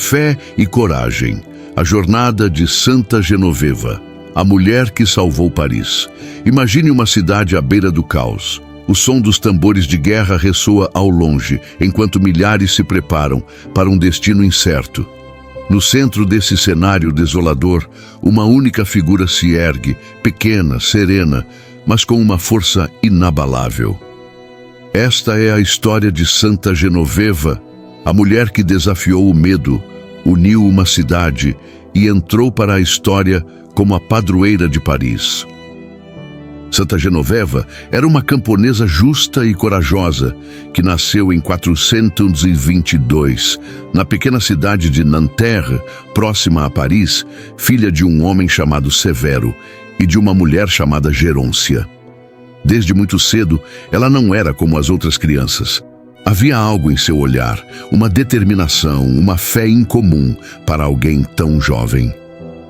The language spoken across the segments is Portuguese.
Fé e coragem. A jornada de Santa Genoveva, a mulher que salvou Paris. Imagine uma cidade à beira do caos. O som dos tambores de guerra ressoa ao longe, enquanto milhares se preparam para um destino incerto. No centro desse cenário desolador, uma única figura se ergue, pequena, serena, mas com uma força inabalável. Esta é a história de Santa Genoveva, a mulher que desafiou o medo, uniu uma cidade e entrou para a história como a padroeira de Paris. Santa Genoveva era uma camponesa justa e corajosa que nasceu em 422, na pequena cidade de Nanterre, próxima a Paris, filha de um homem chamado Severo e de uma mulher chamada Gerôncia. Desde muito cedo, ela não era como as outras crianças. Havia algo em seu olhar, uma determinação, uma fé incomum para alguém tão jovem.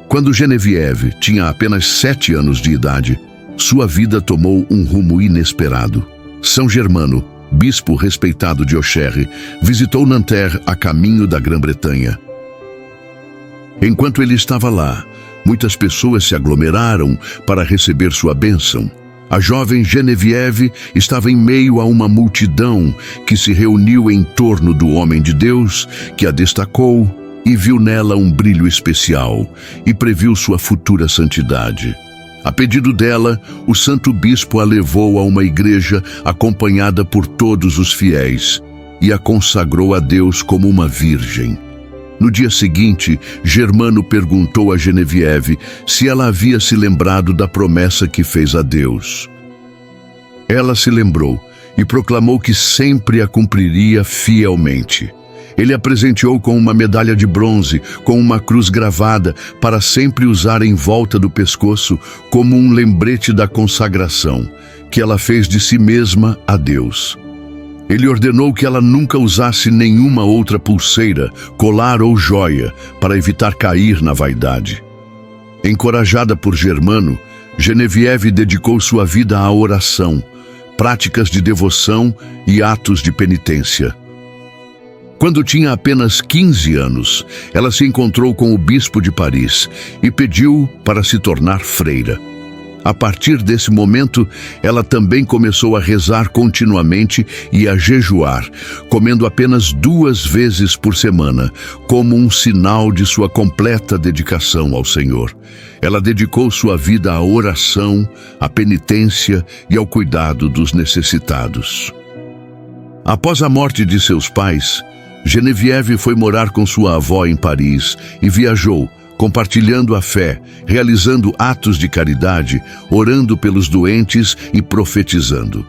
Quando Geneviève tinha apenas 7 anos de idade, sua vida tomou um rumo inesperado. São Germano, bispo respeitado de Auxerre, visitou Nanterre a caminho da Grã-Bretanha. Enquanto ele estava lá, muitas pessoas se aglomeraram para receber sua bênção. A jovem Geneviève estava em meio a uma multidão que se reuniu em torno do homem de Deus, que a destacou e viu nela um brilho especial e previu sua futura santidade. A pedido dela, o santo bispo a levou a uma igreja acompanhada por todos os fiéis e a consagrou a Deus como uma virgem. No dia seguinte, Germano perguntou a Geneviève se ela havia se lembrado da promessa que fez a Deus. Ela se lembrou e proclamou que sempre a cumpriria fielmente. Ele a presenteou com uma medalha de bronze, com uma cruz gravada, para sempre usar em volta do pescoço como um lembrete da consagração que ela fez de si mesma a Deus. Ele ordenou que ela nunca usasse nenhuma outra pulseira, colar ou joia, para evitar cair na vaidade. Encorajada por Germano, Geneviève dedicou sua vida à oração, práticas de devoção e atos de penitência. Quando tinha apenas 15 anos, ela se encontrou com o bispo de Paris e pediu para se tornar freira. A partir desse momento, ela também começou a rezar continuamente e a jejuar, comendo apenas 2 vezes por semana, como um sinal de sua completa dedicação ao Senhor. Ela dedicou sua vida à oração, à penitência e ao cuidado dos necessitados. Após a morte de seus pais, Geneviève foi morar com sua avó em Paris e viajou, compartilhando a fé, realizando atos de caridade, orando pelos doentes e profetizando.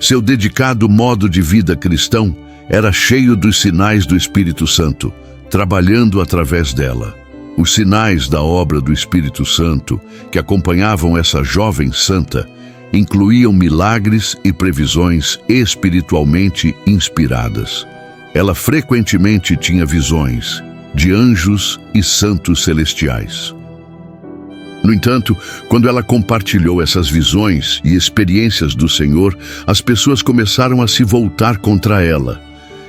Seu dedicado modo de vida cristão era cheio dos sinais do Espírito Santo, trabalhando através dela. Os sinais da obra do Espírito Santo que acompanhavam essa jovem santa incluíam milagres e previsões espiritualmente inspiradas. Ela frequentemente tinha visões de anjos e santos celestiais. No entanto, quando ela compartilhou essas visões e experiências do Senhor, as pessoas começaram a se voltar contra ela.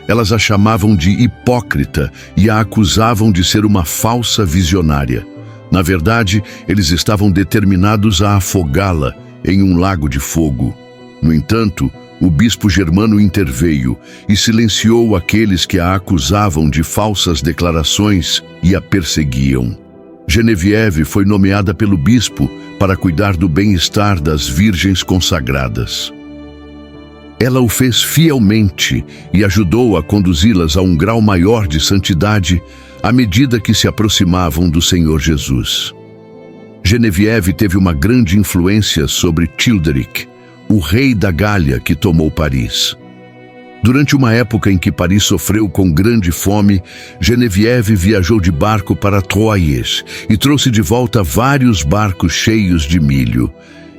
Elas a chamavam de hipócrita e a acusavam de ser uma falsa visionária. Na verdade, eles estavam determinados a afogá-la em um lago de fogo. No entanto, o bispo Germano interveio e silenciou aqueles que a acusavam de falsas declarações e a perseguiam. Geneviève foi nomeada pelo bispo para cuidar do bem-estar das virgens consagradas. Ela o fez fielmente e ajudou a conduzi-las a um grau maior de santidade à medida que se aproximavam do Senhor Jesus. Geneviève teve uma grande influência sobre Childeric, o rei da Gália que tomou Paris. Durante uma época em que Paris sofreu com grande fome, Geneviève viajou de barco para Troyes e trouxe de volta vários barcos cheios de milho.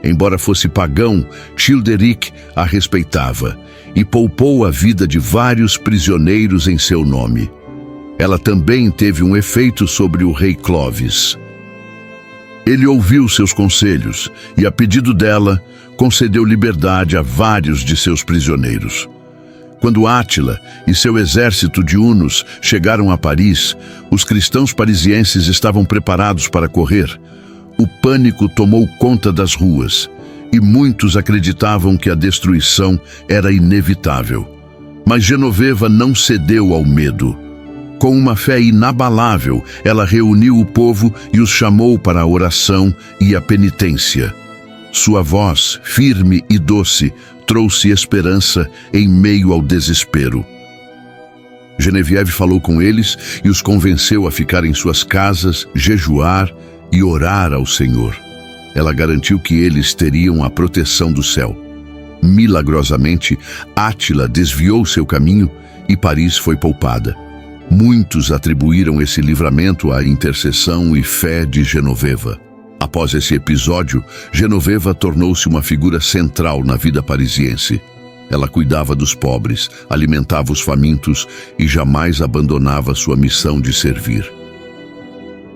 Embora fosse pagão, Childeric a respeitava e poupou a vida de vários prisioneiros em seu nome. Ela também teve um efeito sobre o rei Clovis. Ele ouviu seus conselhos e, a pedido dela, concedeu liberdade a vários de seus prisioneiros. Quando Átila e seu exército de hunos chegaram a Paris, os cristãos parisienses estavam preparados para correr. O pânico tomou conta das ruas e muitos acreditavam que a destruição era inevitável. Mas Genoveva não cedeu ao medo. Com uma fé inabalável, ela reuniu o povo e os chamou para a oração e a penitência. Sua voz, firme e doce, trouxe esperança em meio ao desespero. Genevieve falou com eles e os convenceu a ficar em suas casas, jejuar e orar ao Senhor. Ela garantiu que eles teriam a proteção do céu. Milagrosamente, Átila desviou seu caminho e Paris foi poupada. Muitos atribuíram esse livramento à intercessão e fé de Genoveva. Após esse episódio, Genoveva tornou-se uma figura central na vida parisiense. Ela cuidava dos pobres, alimentava os famintos e jamais abandonava sua missão de servir.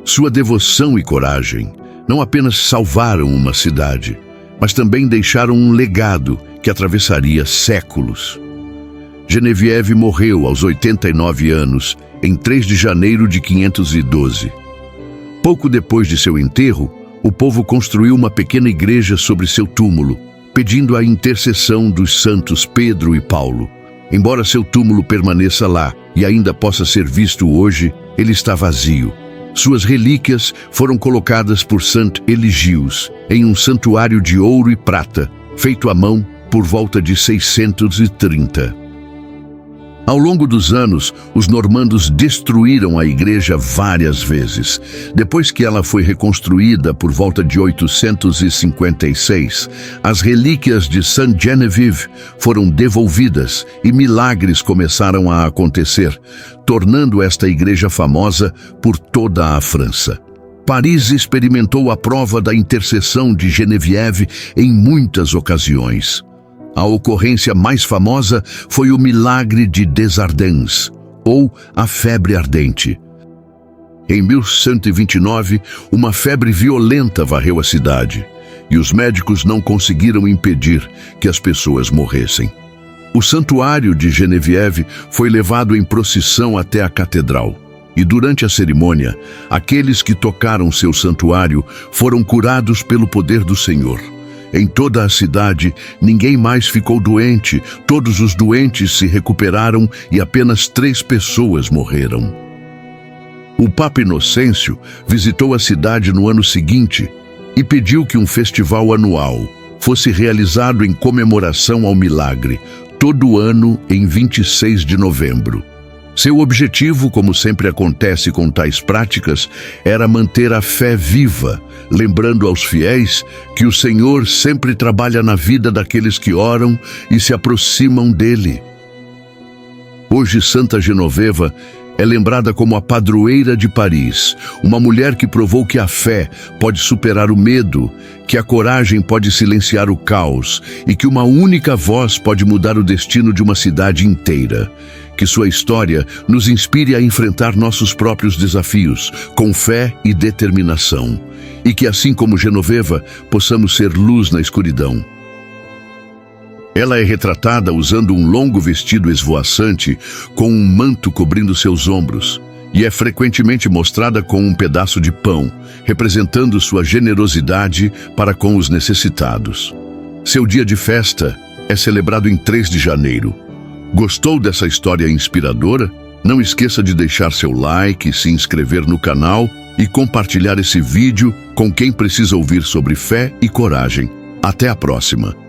Sua devoção e coragem não apenas salvaram uma cidade, mas também deixaram um legado que atravessaria séculos. Genevieve morreu aos 89 anos, em 3 de janeiro de 512. Pouco depois de seu enterro, o povo construiu uma pequena igreja sobre seu túmulo, pedindo a intercessão dos santos Pedro e Paulo. Embora seu túmulo permaneça lá e ainda possa ser visto hoje, ele está vazio. Suas relíquias foram colocadas por Saint Eligius em um santuário de ouro e prata, feito à mão por volta de 630. Ao longo dos anos, os normandos destruíram a igreja várias vezes. Depois que ela foi reconstruída por volta de 856, as relíquias de Sainte-Geneviève foram devolvidas e milagres começaram a acontecer, tornando esta igreja famosa por toda a França. Paris experimentou a prova da intercessão de Genevieve em muitas ocasiões. A ocorrência mais famosa foi o milagre de Desardens, ou a febre ardente. Em 1129, uma febre violenta varreu a cidade, e os médicos não conseguiram impedir que as pessoas morressem. O santuário de Genevieve foi levado em procissão até a catedral, e durante a cerimônia, aqueles que tocaram seu santuário foram curados pelo poder do Senhor. Em toda a cidade, ninguém mais ficou doente, todos os doentes se recuperaram e apenas 3 pessoas morreram. O Papa Inocêncio visitou a cidade no ano seguinte e pediu que um festival anual fosse realizado em comemoração ao milagre, todo ano em 26 de novembro. Seu objetivo, como sempre acontece com tais práticas, era manter a fé viva, lembrando aos fiéis que o Senhor sempre trabalha na vida daqueles que oram e se aproximam dele. Hoje, Santa Genoveva é lembrada como a padroeira de Paris, uma mulher que provou que a fé pode superar o medo, que a coragem pode silenciar o caos e que uma única voz pode mudar o destino de uma cidade inteira. Que sua história nos inspire a enfrentar nossos próprios desafios, com fé e determinação. E que, assim como Genoveva, possamos ser luz na escuridão. Ela é retratada usando um longo vestido esvoaçante, com um manto cobrindo seus ombros, e é frequentemente mostrada com um pedaço de pão, representando sua generosidade para com os necessitados. Seu dia de festa é celebrado em 3 de janeiro. Gostou dessa história inspiradora? Não esqueça de deixar seu like, se inscrever no canal e compartilhar esse vídeo com quem precisa ouvir sobre fé e coragem. Até a próxima!